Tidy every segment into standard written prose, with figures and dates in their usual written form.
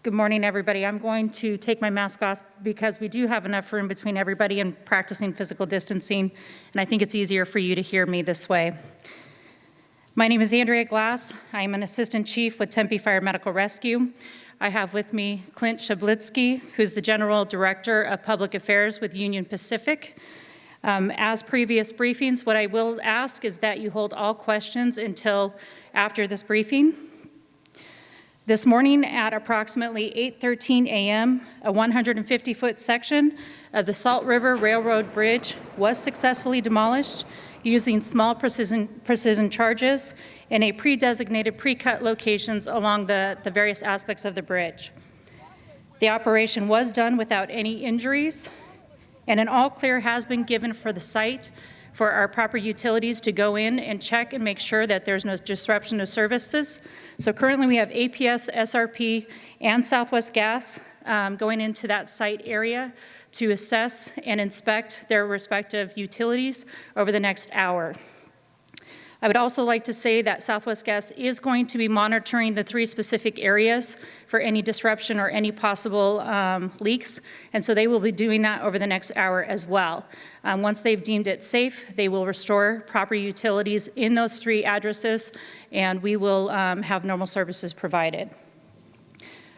Good morning, everybody. I'm going to take my mask off because we do have enough room between everybody and practicing physical distancing, and I think it's easier for you to hear me this way. My name is Andrea Glass. I am an assistant chief with Tempe Fire Medical Rescue. I have with me Clint Shablitsky, who's the general director of public affairs with Union Pacific. As previous briefings, what I will ask is that you hold all questions until after this briefing. This morning at approximately 8:13 a.m., a 150-foot section of the Salt River Railroad Bridge was successfully demolished using small precision charges in a pre-designated pre-cut locations along the various aspects of the bridge. The operation was done without any injuries, and an all clear has been given for the site for our proper utilities to go in and check and make sure that there's no disruption of services. So currently we have APS, SRP, and Southwest Gas going into that site area to assess and inspect their respective utilities over the next hour. I would also like to say that Southwest Gas is going to be monitoring the 3 specific areas for any disruption or any possible leaks, and so they will be doing that over the next hour as well. Once they've deemed it safe, they will restore proper utilities in those 3 addresses, and we will have normal services provided.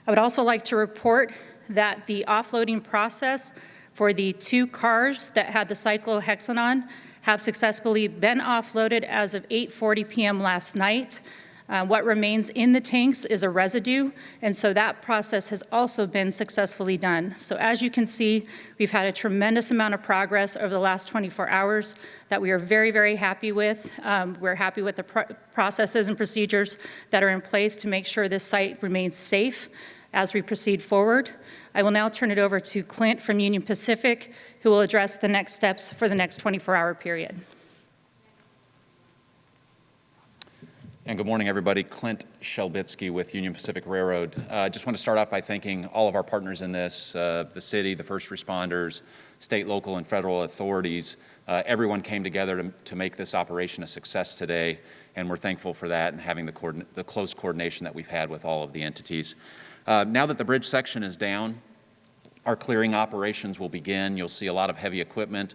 I would also like to report that the offloading process for the 2 cars that had the cyclohexanone have successfully been offloaded as of 8:40 p.m. last night. What remains in the tanks is a residue, and so that process has also been successfully done. So as you can see, we've had a tremendous amount of progress over the last 24 hours that we are very, very happy with. We're happy with the processes and procedures that are in place to make sure this site remains safe as we proceed forward. I will now turn it over to Clint from Union Pacific, who will address the next steps for the next 24-hour period. And good morning, everybody. Clint Shablitsky with Union Pacific Railroad. I just want to start off by thanking all of our partners in this, the city, the first responders, state, local, and federal authorities. Everyone came together to make this operation a success today, and we're thankful for that and having the close coordination that we've had with all of the entities. Now that the bridge section is down, our clearing operations will begin. You'll see a lot of heavy equipment.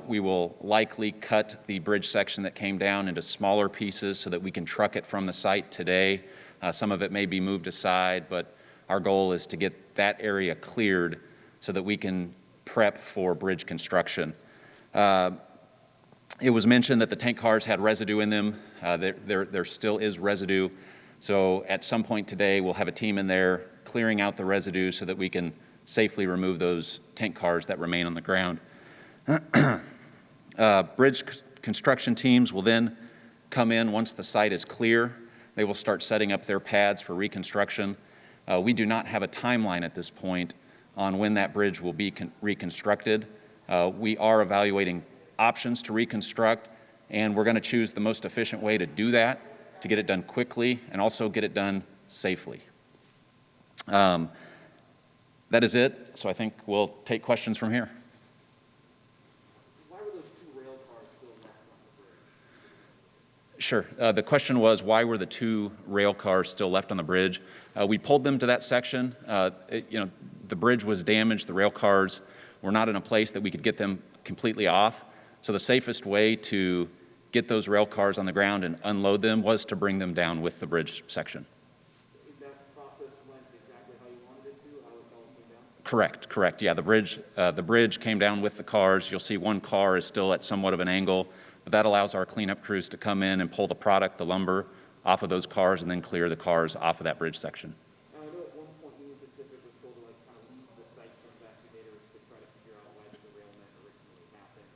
We will likely cut the bridge section that came down into smaller pieces so that we can truck it from the site today. Some of it may be moved aside, but our goal is to get that area cleared so that we can prep for bridge construction. It was mentioned that the tank cars had residue in them. There still is residue. So at some point today, we'll have a team in there clearing out the residue so that we can safely remove those tank cars that remain on the ground. Bridge construction teams will then come in once the site is clear. They will start setting up their pads for reconstruction. We do not have a timeline at this point on when that bridge will be reconstructed. We are evaluating options to reconstruct, and we're going to choose the most efficient way to do that, to get it done quickly and also get it done safely. That is it, so I think we'll take questions from here. Why were those 2 rail cars still left on the bridge? Sure. The question was, why were the 2 rail cars still left on the bridge? We pulled them to that section. The bridge was damaged. The rail cars were not in a place that we could get them completely off. So the safest way to get those rail cars on the ground and unload them was to bring them down with the bridge section. That process went exactly how you wanted it to, how it all came down? Correct. Yeah, the bridge came down with the cars. You'll see 1 car is still at somewhat of an angle, but that allows our cleanup crews to come in and pull the product, the lumber, off of those cars and then clear the cars off of that bridge section. I know at one point Union Pacific was told to kind of leave the site for investigators to try to figure out why the derailment originally happened.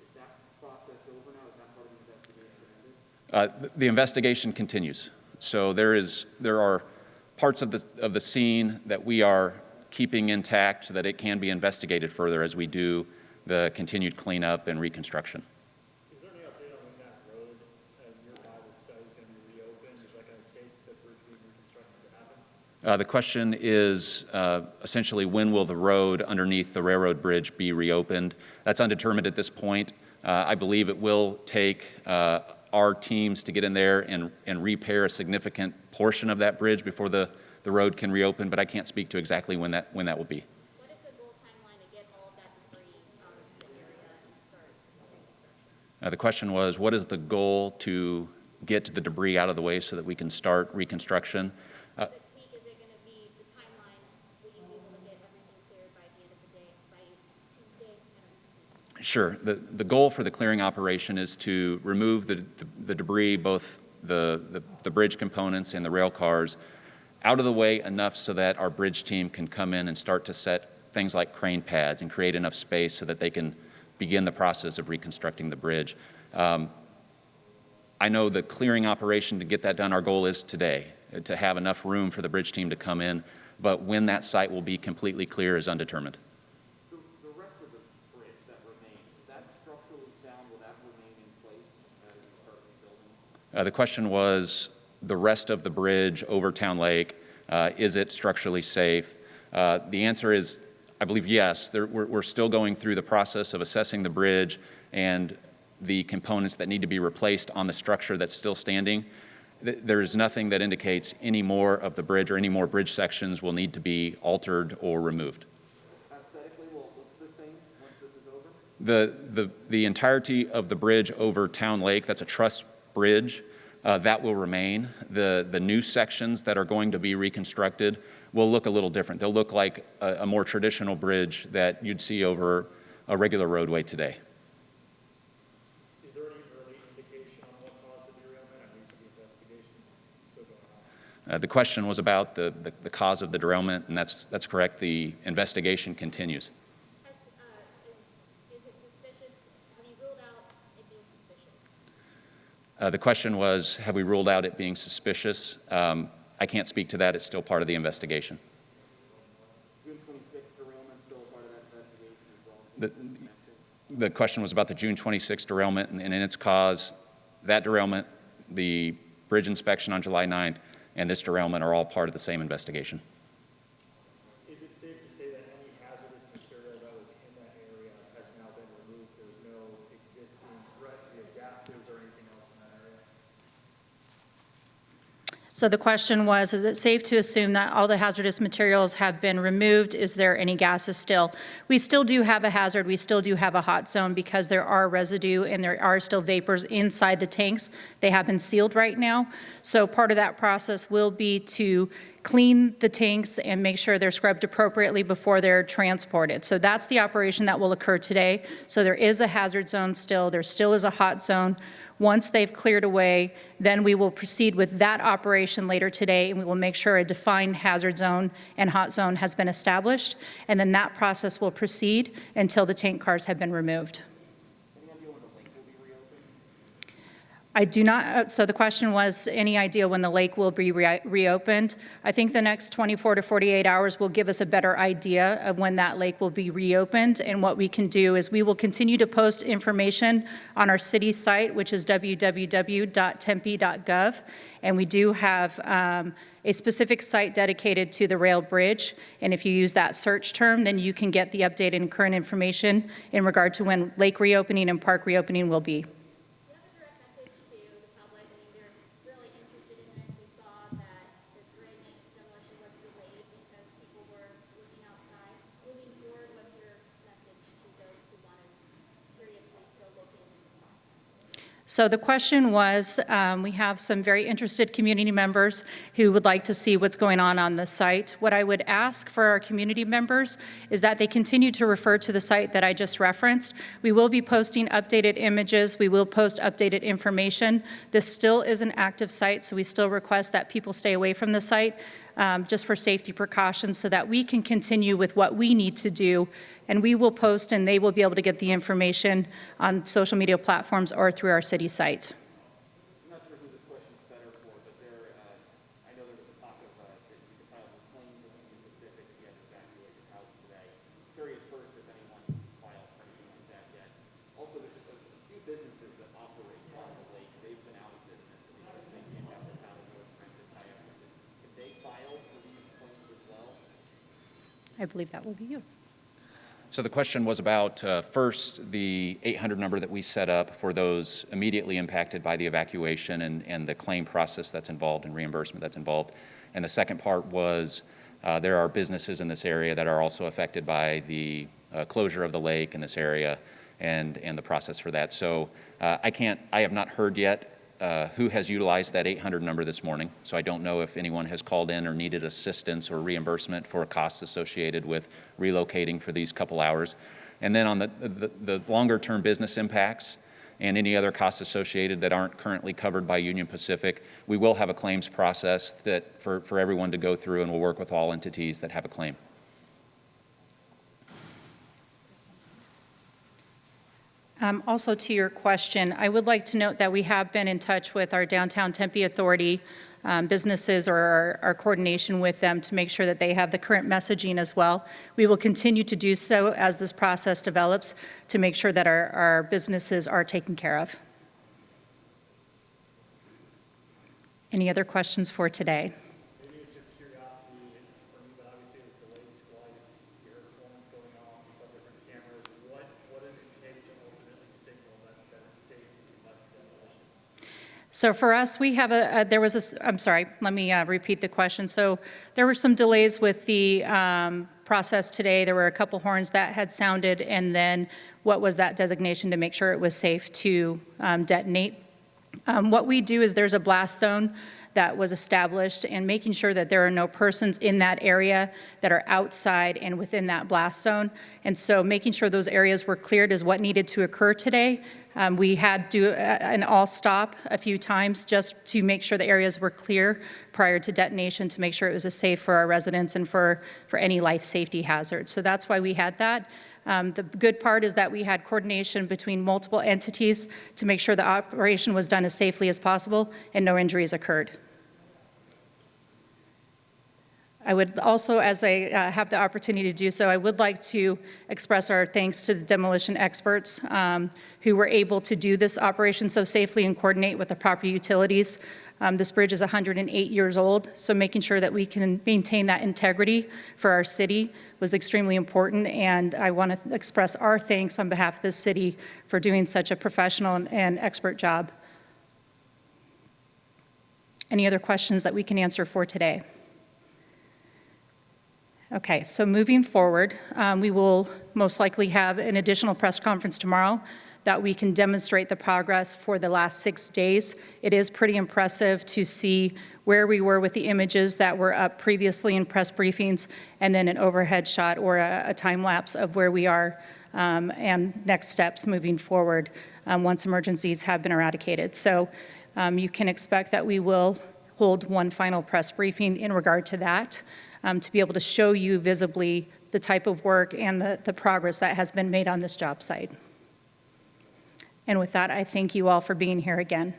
Is that process over now? Is that part of the investigation ended? The investigation continues. So there are parts of the scene that we are keeping intact so that it can be investigated further as we do the continued cleanup and reconstruction. Is there any update on when that road nearby the site is going to be reopened? Is that going to take the bridge being reconstructed to happen? The question is essentially when will the road underneath the railroad bridge be reopened? That's undetermined at this point. I believe it will take our teams to get in there and repair a significant portion of that bridge before the the road can reopen, but I can't speak to exactly when that will be. What is the goal timeline to get all of that debris out of the area and start reconstruction? The question was, what is the goal to get the debris out of the way so that we can start reconstruction? This week, is it going to be the timeline? Will you be able to get everything cleared by the end of the day, by Tuesday? Sure. The goal for the clearing operation is to remove the debris, both the bridge components and the rail cars, out of the way enough so that our bridge team can come in and start to set things like crane pads and create enough space so that they can begin the process of reconstructing the bridge. I know the clearing operation, to get that done, our goal is today, to have enough room for the bridge team to come in, but when that site will be completely clear is undetermined. The rest of the bridge that remains, is that structurally sound? Will that remain in place as you start rebuilding? The question was the rest of the bridge over Town Lake, is it structurally safe? The answer is, I believe, yes. We're still going through the process of assessing the bridge and the components that need to be replaced on the structure that's still standing. There is nothing that indicates any more of the bridge or any more bridge sections will need to be altered or removed. Aesthetically, will it look the same once this is over? The entirety of the bridge over Town Lake, that's a truss bridge, that will remain. The new sections that are going to be reconstructed will look a little different. They'll look like a more traditional bridge that you'd see over a regular roadway today. Is there any early indication on what caused the derailment? I mean, the investigation still going on. The question was about the cause of the derailment, and that's correct. The investigation continues. Is it suspicious? Have you ruled out it being suspicious? The question was, have we ruled out it being suspicious? I can't speak to that. It's still part of the investigation. June 26th derailment still part of that investigation as well? The question was about the June 26th derailment and its cause. That derailment, the bridge inspection on July 9th, and this derailment are all part of the same investigation. Is it safe to say that any hazardous material that was in that area has now been removed? There's no existing threat via gases or anything else in that area? So the question was, is it safe to assume that all the hazardous materials have been removed? Is there any gases still? We still do have a hazard. We still do have a hot zone because there are residue and there are still vapors inside the tanks. They have been sealed right now. So part of that process will be to clean the tanks and make sure they're scrubbed appropriately before they're transported. So that's the operation that will occur today. So there is a hazard zone still. There still is a hot zone. Once they've cleared away, then we will proceed with that operation later today, and we will make sure a defined hazard zone and hot zone has been established, and then that process will proceed until the tank cars have been removed. Any idea when the lake will be reopened? I do not, so the question was, any idea when the lake will be reopened? I think the next 24 to 48 hours will give us a better idea of when that lake will be reopened. And what we can do is we will continue to post information on our city site, which is www.tempe.gov. And we do have a specific site dedicated to the rail bridge. And if you use that search term, then you can get the updated and current information in regard to when lake reopening and park reopening will be. So the question was, we have some very interested community members who would like to see what's going on the site. What I would ask for our community members is that they continue to refer to the site that I just referenced. We will be posting updated images. We will post updated information. This still is an active site, so we still request that people stay away from the site just for safety precautions so that we can continue with what we need to do. And we will post and they will be able to get the information on social media platforms or through our city site. I'm not sure who this question's better for, but I know there was a talk of that you could file claims with Union Pacific if you had to evacuate your house today. Curious first if anyone filed for anything like that yet. Also, there's just a few businesses that operate on the lake. They've been out of business because they can't have their paddle boards rented by everyone. Can they file for these claims as well? I believe that will be you. So the question was about, first, the 800 number that we set up for those immediately impacted by the evacuation and the claim process that's involved and reimbursement that's involved. And the second part was there are businesses in this area that are also affected by the closure of the lake in this area and the process for that. So I have not heard yet who has utilized that 800 number this morning. So I don't know if anyone has called in or needed assistance or reimbursement for costs associated with relocating for these couple hours. And then on the longer term business impacts and any other costs associated that aren't currently covered by Union Pacific, we will have a claims process that for everyone to go through, and we'll work with all entities that have a claim. Also to your question, I would like to note that we have been in touch with our downtown Tempe Authority businesses, or our coordination with them, to make sure that they have the current messaging as well. We will continue to do so as this process develops to make sure that our businesses are taken care of. Any other questions for today? Maybe it's just curiosity for me, but obviously it was delayed twice. You heard phones going off, you saw different cameras. What does it take to ultimately signal that it's safe to conduct demolition? So for us, we have I'm sorry, let me repeat the question. So there were some delays with the process today. There were a couple horns that had sounded, and then what was that designation to make sure it was safe to detonate. What we do is there's a blast zone that was established, and making sure that there are no persons in that area that are outside and within that blast zone. And so making sure those areas were cleared is what needed to occur today. We had to do an all stop a few times just to make sure the areas were clear prior to detonation, to make sure it was safe for our residents and for any life safety hazards. So that's why we had that. The good part is that we had coordination between multiple entities to make sure the operation was done as safely as possible and no injuries occurred. I would also, as I have the opportunity to do so, I would like to express our thanks to the demolition experts who were able to do this operation so safely and coordinate with the proper utilities. This bridge is 108 years old, so making sure that we can maintain that integrity for our city was extremely important, and I want to express our thanks on behalf of the city for doing such a professional and expert job. Any other questions that we can answer for today? Okay, so moving forward, we will most likely have an additional press conference tomorrow that we can demonstrate the progress for the last 6 days. It is pretty impressive to see where we were with the images that were up previously in press briefings, and then an overhead shot or a time lapse of where we are and next steps moving forward once emergencies have been eradicated. So you can expect that we will hold one final press briefing in regard to that, to be able to show you visibly the type of work and the progress that has been made on this job site. And with that, I thank you all for being here again.